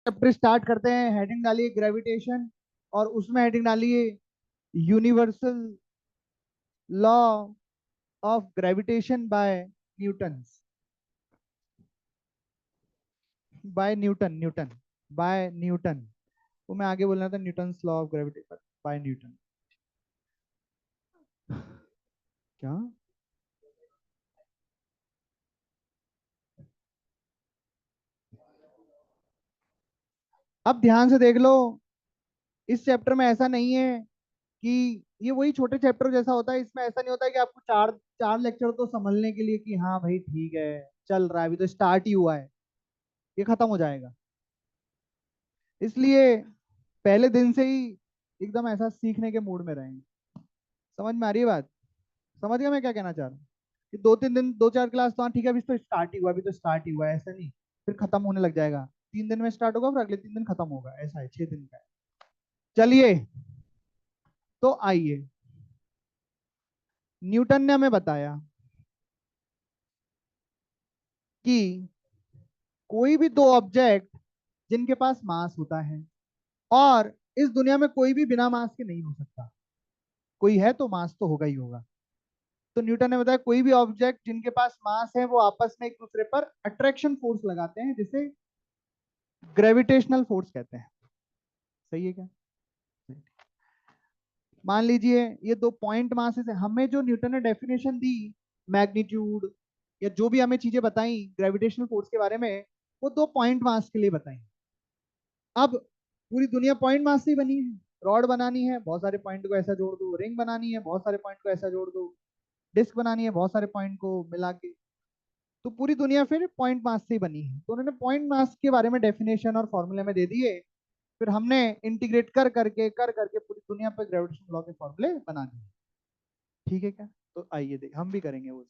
Chapter start करते हैं। Heading डालिए ग्रेविटेशन और उसमें हेडिंग डालिए universal law of gravitation by Newton. By Newton, Newton, by Newton. वो मैं आगे बोलना था, Newton's law of gravitation by Newton. क्या? अब ध्यान से देख लो, इस चैप्टर में ऐसा नहीं है कि ये वही छोटे चैप्टर जैसा होता है। इसमें ऐसा नहीं होता है कि आपको चार चार लेक्चर तो समझने के लिए कि हाँ भाई ठीक है, चल रहा है, अभी तो स्टार्ट ही हुआ है, ये खत्म हो जाएगा। इसलिए पहले दिन से ही एकदम ऐसा सीखने के मूड में रहेंगे। समझ में आ रही है बात? समझ गया मैं क्या कहना चाह रहा हूँ? कि 2-3 दिन, 2-4 क्लास तो हाँ ठीक है, अभी तो स्टार्ट ही हुआ, अभी तो स्टार्ट ही हुआ है, ऐसा नहीं। फिर खत्म होने लग जाएगा। 3 दिन में स्टार्ट होगा, फिर अगले 3 दिन खत्म होगा, ऐसा है, 6 दिन का है। चलिए, तो आइए, न्यूटन ने हमें बताया कि कोई भी दो ऑब्जेक्ट जिनके पास मास होता है, और इस दुनिया में कोई भी बिना मास के नहीं हो सकता, कोई है तो मास तो होगा ही होगा। तो न्यूटन ने बताया कोई भी ऑब्जेक्ट जिनके पास मास है वो आपस में एक दूसरे पर अट्रैक्शन फोर्स लगाते हैं, जिसे ग्रेविटेशनल फोर्स कहते हैं। सही है क्या? मान लीजिए ये दो पॉइंट मासेस है, हमें जो न्यूटन ने डेफिनेशन दी, मैग्नीट्यूड या जो भी हमें चीजें बताई ग्रेविटेशनल फोर्स के बारे में, वो दो पॉइंट मास के लिए बताई। अब पूरी दुनिया पॉइंट मास से ही बनी है। रॉड बनानी है, बहुत सारे पॉइंट को ऐसा जोड़ दो, रिंग बनानी है, बहुत सारे पॉइंट को ऐसा जोड़ दो, डिस्क बनानी है, बहुत सारे पॉइंट को मिला के। तो पूरी दुनिया फिर पॉइंट मास से ही बनी है। तो उन्होंने पॉइंट मास के बारे में डेफिनेशन और फॉर्मूले में दे दिए। फिर हमने इंटीग्रेट कर करके पूरी दुनिया पर ग्रेविटेशन लॉ के फॉर्मूले बना दिए। ठीक है क्या? तो आइए देख, हम भी करेंगे वो।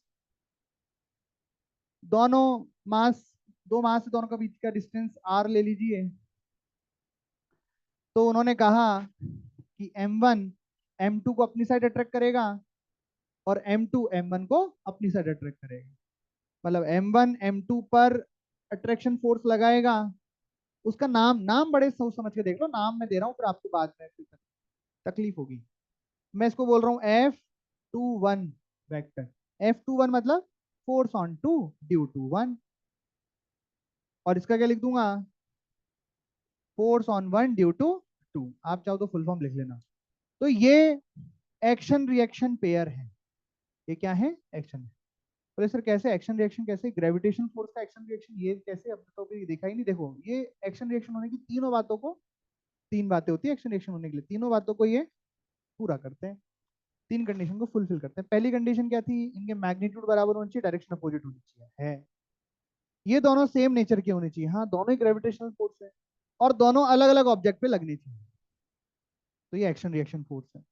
दोनों मास, दो मास से दोनों का बीच का डिस्टेंस आर ले लीजिए। तो उन्होंने कहा कि M1 M2 को अपनी साइड अट्रैक्ट करेगा, और M2 M1 को अपनी साइड अट्रैक्ट करेगा। मतलब M1 M2 पर अट्रैक्शन फोर्स लगाएगा। उसका नाम, नाम बड़े सोच समझ के देख लो, नाम मैं दे रहा हूँ, फिर आपको बाद में फिर तकलीफ होगी। मैं इसको बोल रहा हूँ F21 वेक्टर। F21 मतलब force on two due to one. और इसका क्या लिख दूंगा? Force on one due to two. आप चाहो तो फुल फॉर्म लिख लेना। तो ये एक्शन रिएक्शन पेयर है। ये क्या है? एक्शन। बोले सर कैसे एक्शन रिएक्शन, कैसे ग्रेविटेशन फोर्स का एक्शन रिएक्शन, ये कैसे? अब तो अभी देखा ही नहीं। देखो, ये एक्शन रिएक्शन होने की तीनों बातों को, तीन बातें होती है एक्शन रिएक्शन होने के लिए, तीनों बातों को ये पूरा करते हैं, तीन कंडीशन को फुलफिल करते हैं। पहली कंडीशन क्या थी? इनके मैग्नीट्यूड बराबर होनी चाहिए, डायरेक्शन अपोजिट होनी चाहिए। है, ये दोनों सेम नेचर के होने चाहिए। हाँ, दोनों ही ग्रेविटेशनल फोर्स है, और दोनों अलग अलग ऑब्जेक्ट पे लगनी चाहिए। तो ये एक्शन रिएक्शन फोर्स है।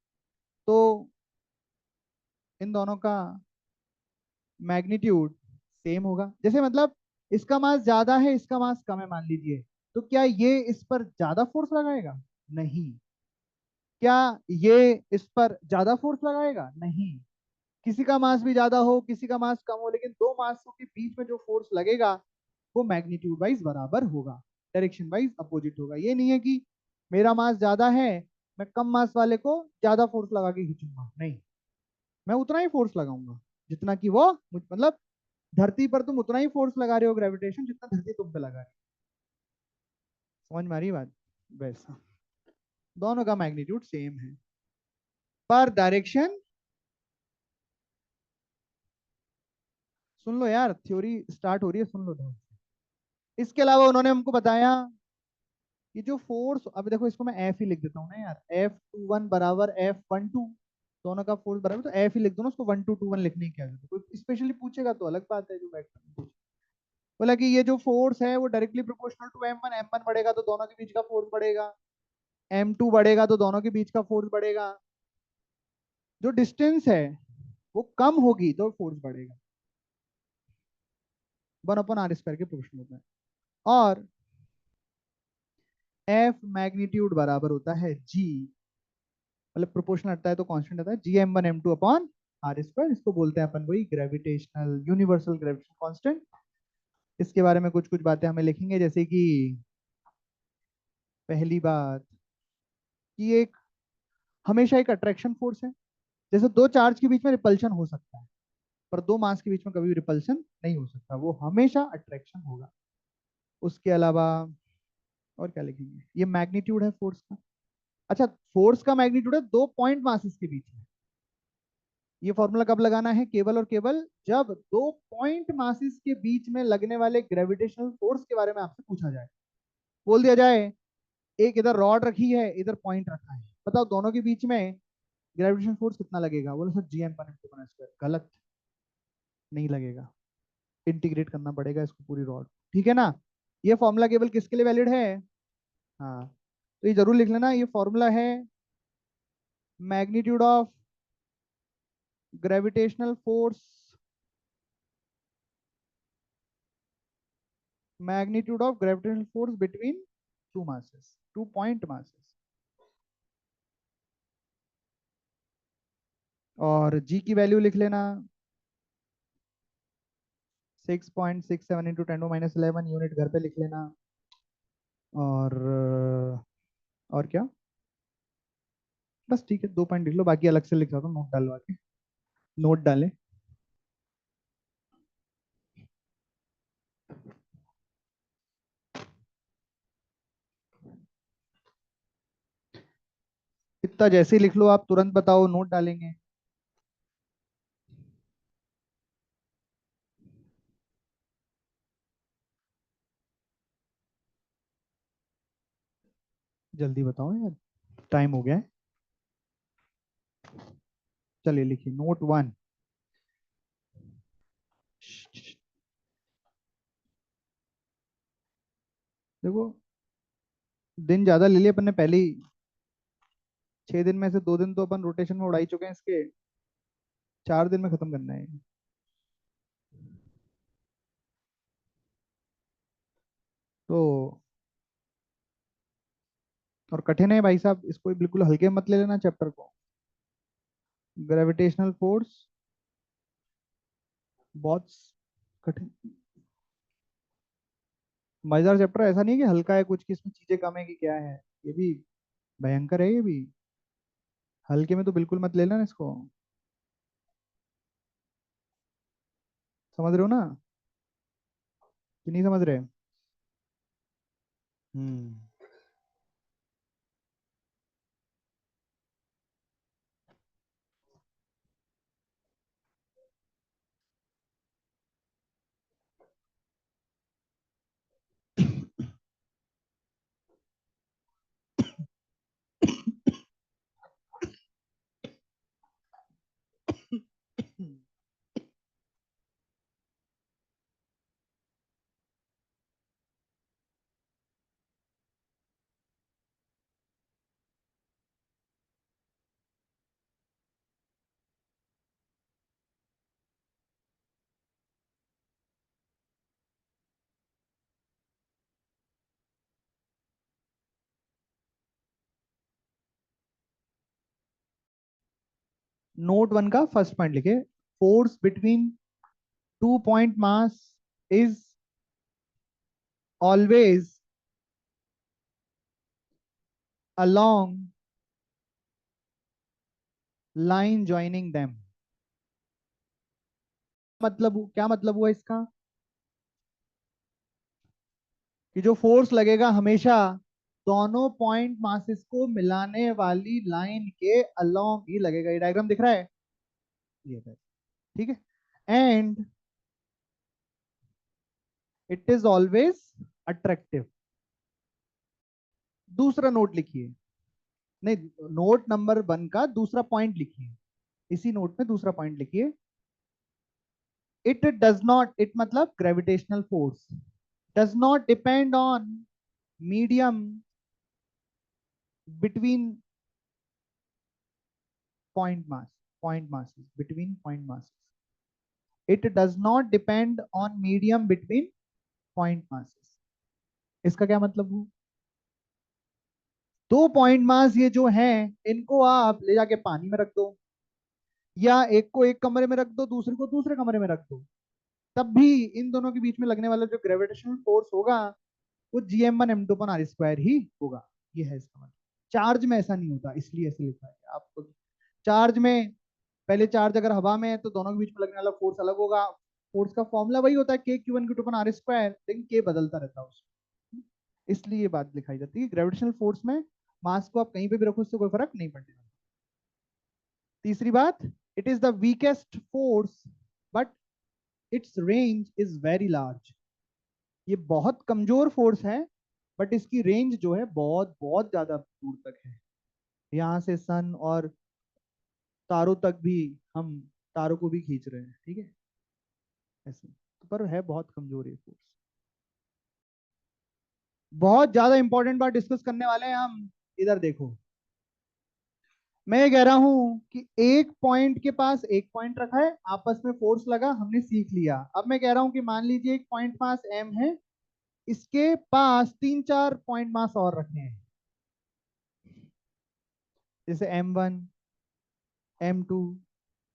तो इन दोनों का मैग्नीट्यूड सेम होगा। जैसे मतलब इसका मास ज्यादा है, इसका मास कम है मान लीजिए, तो क्या ये इस पर ज्यादा फोर्स लगाएगा? नहीं। क्या ये इस पर ज्यादा फोर्स लगाएगा? नहीं। किसी का मास भी ज्यादा हो, किसी का मास कम हो, लेकिन दो मासों के बीच में जो फोर्स लगेगा वो मैग्नीट्यूड वाइज बराबर होगा, डायरेक्शन वाइज अपोजिट होगा। ये नहीं है कि मेरा मास ज्यादा है, मैं कम मास वाले को ज्यादा फोर्स लगा के खींचूंगा, नहीं। मैं उतना ही फोर्स लगाऊंगा जितना कि वो मतलब धरती पर तुम उतना ही फोर्स लगा रहे हो ग्रेविटेशन, जितना धरती तुम पे लगा रही है। समझ में आ रही बात? वैसा दोनों का मैग्नीट्यूड सेम है, पर डायरेक्शन। सुन लो यार, थ्योरी स्टार्ट हो रही है, सुन लो ध्यान से। इसके अलावा उन्होंने हमको बताया कि जो फोर्स, अब देखो इसको मैं एफ ही लिख देता हूँ ना यार, F21 बराबर F12, दोनों का फोर्स बराबर, तो एफ ही लिख दो ना, उसको 1221 लिखने की क्या जरूरत है? कोई स्पेशली पूछेगा तो अलग बात है, जो वेक्टर बोला कि ये जो फोर्स है वो directly proportional to M1, M1 बढ़ेगा तो दोनों के बीच का फोर्स बढ़ेगा, M2 बढ़ेगा तो दोनों के बीच का फोर्स बढ़ेगा। जो डिस्टेंस है वो कम होगी तो फोर्स बढ़ेगा। 1/r² के प्रोपोर्शनल होता है। और एफ मैग्नीट्यूड बराबर होता है जी, मतलब प्रोपोर्शनल हटता है तो कांस्टेंट आता है, Gm1m2/r²। इसको बोलते हैं अपन वही ग्रेविटेशनल यूनिवर्सल ग्रेविटेशन कांस्टेंट। इसके बारे में कुछ कुछ बातें हमें लिखेंगे, जैसे कि पहली बात कि एक हमेशा एक अट्रैक्शन फोर्स है। जैसे दो चार्ज के बीच में रिपल्शन हो सकता है, पर दो मास के बीच में कभी भी रिपल्शन नहीं हो सकता, वो हमेशा अट्रैक्शन होगा। उसके अलावा और क्या लिखेंगे, ये मैग्नीट्यूड है फोर्स का। अच्छा, फोर्स का मैग्नीट्यूड है दो पॉइंट मासेस के बीच में। ये फॉर्मूला कब लगाना है, केवल और केवल जब दो पॉइंट मासेस के बीच में लगने वाले ग्रेविटेशनल फोर्स के बारे में आपसे पूछा जाए। बोल दिया जाए एक इधर रॉड रखी है, इधर पॉइंट रखा है, बताओ दोनों के बीच में ग्रेविटेशन फोर्स कितना लगेगा, बोले सर जी एम पर स्क्वायर। गलत, नहीं लगेगा, इंटीग्रेट करना पड़ेगा इसको पूरी रॉड। ठीक है ना। ये फॉर्मूला केवल किसके लिए वैलिड है, हाँ, तो ये जरूर लिख लेना, ये फॉर्मूला है magnitude of gravitational force, magnitude of gravitational force between two masses, two point masses. और जी की वैल्यू लिख लेना 6.67 इंटू 10⁻11 यूनिट घर पे लिख लेना। और क्या, बस ठीक है, दो पॉइंट लिख लो, बाकी अलग से लिख रहा हूँ नोट डालवा के, नोट डालें। इतना जैसे ही लिख लो आप, तुरंत बताओ, नोट डालेंगे। जल्दी बताओ यार, टाइम हो गया है। चलिए लिखिए नोट वन। देखो, दिन ज्यादा ले लिए अपन ने पहले ही, 6 दिन में से 2 दिन तो अपन रोटेशन में उड़ाई चुके हैं इसके, 4 दिन में खत्म करना है। तो और कठिन है भाई साहब, इसको बिल्कुल हल्के में मत ले लेना चैप्टर को। ग्रेविटेशनल फोर्स बहुत कठिन, मजेदार चैप्टर है, ऐसा नहीं है कि हल्का है कुछ, कि इसमें चीजें कम है कि क्या है, ये भी भयंकर है ये भी। हल्के में तो बिल्कुल मत ले लेना इसको, समझ रहे हो ना, कि नहीं समझ रहे। हम्म। नोट वन का फर्स्ट पॉइंट लिखे, force between two point mass is always along line joining them. मतलब क्या मतलब हुआ इसका, कि जो फोर्स लगेगा हमेशा दोनों पॉइंट मासेस को मिलाने वाली लाइन के अलोंग ही लगेगा। ये डायग्राम दिख रहा है, ये है, ठीक है। And it is always attractive. दूसरा नोट लिखिए, नहीं, नोट नंबर 1 का दूसरा पॉइंट लिखिए, इसी नोट में दूसरा पॉइंट लिखिए, इट डज नॉट, इट मतलब gravitational force does not depend on medium between point masses between point masses, it does not depend on medium between point masses। इसका क्या मतलब हुआ, दो पॉइंट मास ये जो हैं, इनको आप ले जाके पानी में रख दो, या एक को एक कमरे में रख दो, दूसरे को दूसरे कमरे में रख दो, तब भी इन दोनों के बीच में लगने वाला जो ग्रेविटेशनल फोर्स होगा वो GM1 M2 R² ही होगा। ये है इसका मतलब। चार्ज में ऐसा नहीं होता, इसलिए ऐसे लिखा है आपको। चार्ज में पहले चार्ज अगर हवा में है तो दोनों के बीच में लगने वाला फोर्स अलग होगा। फोर्स का फॉर्मूला वही होता है K Q one Q two अपन आर स्क्वायर, लेकिन के बदलता रहता है उसमें, इसलिए ये बात दिखाई जाती है। ग्रेविटेशनल फोर्स में मास को आप कहीं पे भी रखो उससे कोई फर्क नहीं पड़ेगा। तीसरी बात, it is the weakest force but it's range is very large. ये बहुत कमजोर फोर्स है बट इसकी रेंज जो है बहुत बहुत ज्यादा दूर तक है। यहाँ से सन और तारों तक भी, हम तारों को भी खींच रहे हैं, ठीक है ऐसे। तो पर है बहुत कमजोर ये फोर्स। बहुत ज्यादा इंपॉर्टेंट बात डिस्कस करने वाले हैं हम। इधर देखो, मैं ये कह रहा हूं कि एक पॉइंट के पास एक पॉइंट रखा है, आपस में फोर्स लगा, हमने सीख लिया। अब मैं कह रहा हूं कि मान लीजिए एक पॉइंट मास एम है, इसके पास तीन चार पॉइंट मास और रखने हैं, जैसे M1, M2,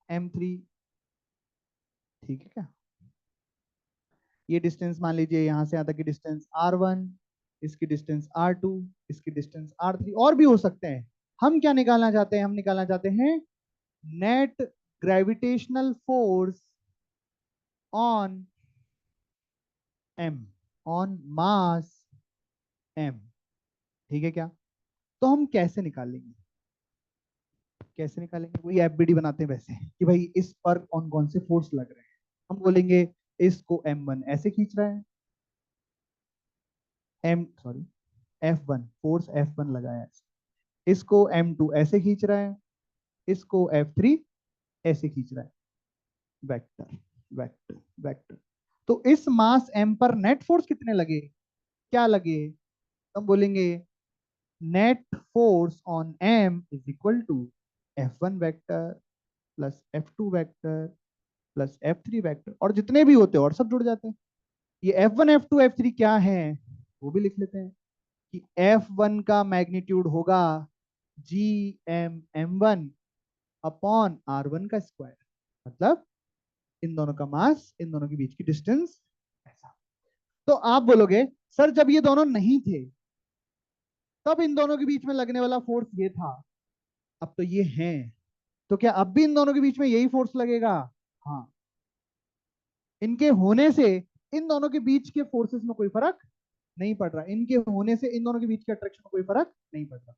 M3, ठीक है क्या। ये डिस्टेंस मान लीजिए यहां से यहां तक की डिस्टेंस R1, इसकी डिस्टेंस R2, इसकी डिस्टेंस R3, और भी हो सकते हैं। हम क्या निकालना चाहते हैं, हम निकालना चाहते हैं net gravitational force on M, on mass M, ठीक है क्या। तो हम कैसे निकालेंगे, कैसे निकालेंगे, वही एफबीडी बनाते हैं वैसे, कि भाई इस पर कौन कौन से फोर्स लग रहे हैं। हम बोलेंगे इसको M1 ऐसे खींच रहा है, F1 फोर्स F1 लगाया है, इसको M2 ऐसे खींच रहा है, इसको F3 ऐसे खींच रहा है। Vector vector vector. तो इस मास M पर नेट फोर्स कितने लगे, क्या लगे, हम बोलेंगे net force on M is equal to F1 vector plus F2 vector plus F3 vector, और जितने भी होते हैं और सब जुड़ जाते हैं। ये F1 F2 F3 क्या है वो भी लिख लेते हैं, कि F1 का मैग्नीट्यूड होगा GM अपॉन R1 का स्क्वायर, मतलब इन दोनों का मास, इन दोनों के बीच की डिस्टेंस ऐसा। तो आप बोलोगे सर जब ये दोनों नहीं थे तब इन दोनों के बीच में लगने वाला फोर्स ये था, अब तो ये हैं, तो क्या अब भी इन दोनों के बीच में यही फोर्स लगेगा। हाँ, इनके होने से इन दोनों के बीच के फोर्सेस में कोई फर्क नहीं पड़ रहा, इनके होने से इन दोनों के बीच के अट्रैक्शन में कोई फर्क नहीं पड़ रहा।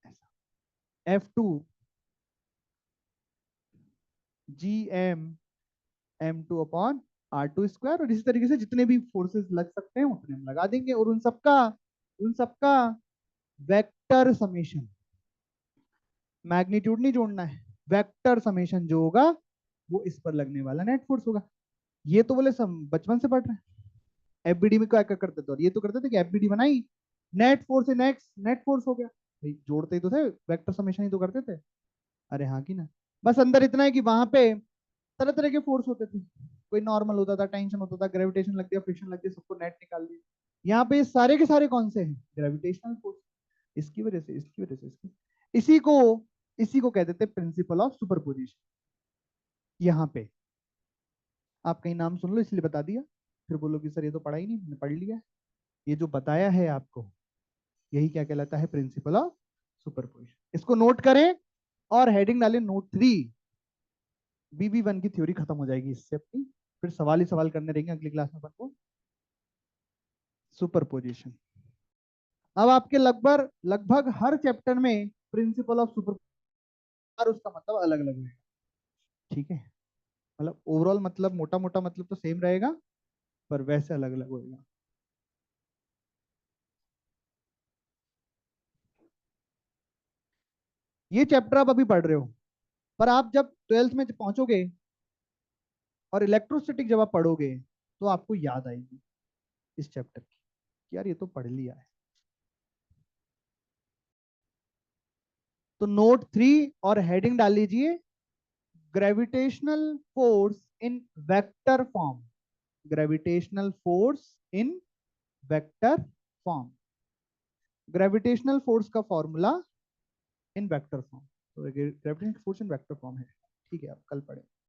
ऐसा F2 GM upon R2 square, और इसी तरीके से जितने भी फोर्सेस लग सकते हैं उतने हम लगा देंगे, और उन सबका वेक्टर समेशन, मैग्नीट्यूड नहीं जोड़ना है, वेक्टर समेशन जो होगा वो इस पर लगने वाला नेट फोर्स होगा। ये तो बोले सब बचपन से पढ़ रहे हैं। एफबीडी में क्या क्या करते थे, और ये तो करते थे कि एफबीडी बनाई, net force in x net force हो गया, भाई जोड़ते ही तो थे, वेक्टर समेशन ही तो करते थे। अरे हाँ की ना। बस अंदर इतना है कि वहां पे तरह तरह के फोर्स होते थे, कोई नॉर्मल होता था, टेंशन होता था, ग्रेविटेशन लग गया, फ्रिक्शन लग गया, सबको नेट निकाल दिया। यहाँ पे सारे के सारे कौन से हैं, ग्रेविटेशनल फोर्स, इसकी वजह से इसकी वजह से इसकी, इसी को इसी को कहते थे प्रिंसिपल ऑफ सुपरपोजिशन। यहाँ पे आप कहीं नाम सुन लो इसलिए बता दिया, फिर बोलो कि सर ये तो पढ़ा ही नहीं, मैंने पढ़ लिया। ये जो बताया है आपको यही क्या कहलाता है, प्रिंसिपल ऑफ सुपरपोजिशन। इसको नोट करें और हेडिंग डालें नोट 3। BB1 की थ्योरी खत्म हो जाएगी इससे अपनी, फिर सवाल ही सवाल करने रहेंगे अगली क्लास में अपन को। सुपरपोजिशन, अब आपके लगभग लगभग हर चैप्टर में प्रिंसिपल ऑफ सुपर, और उसका मतलब अलग अलग है, ठीक है। मतलब ओवरऑल मतलब मोटा मोटा मतलब तो सेम रहेगा, पर वैसे अलग अलग होगा। ये चैप्टर आप अभी पढ़ रहे हो, पर आप जब 12th में पहुंचोगे और इलेक्ट्रोस्टैटिक जब आप पढ़ोगे तो आपको याद आएगी इस चैप्टर की, कि यार ये तो पढ़ लिया है। तो नोट 3 और हेडिंग डाल लीजिए gravitational force in vector form, gravitational force in vector form, gravitational force का फॉर्मूला इन वेक्टर फॉर्म। तो gravitational force in vector form है, ठीक है, आप कल पढ़े।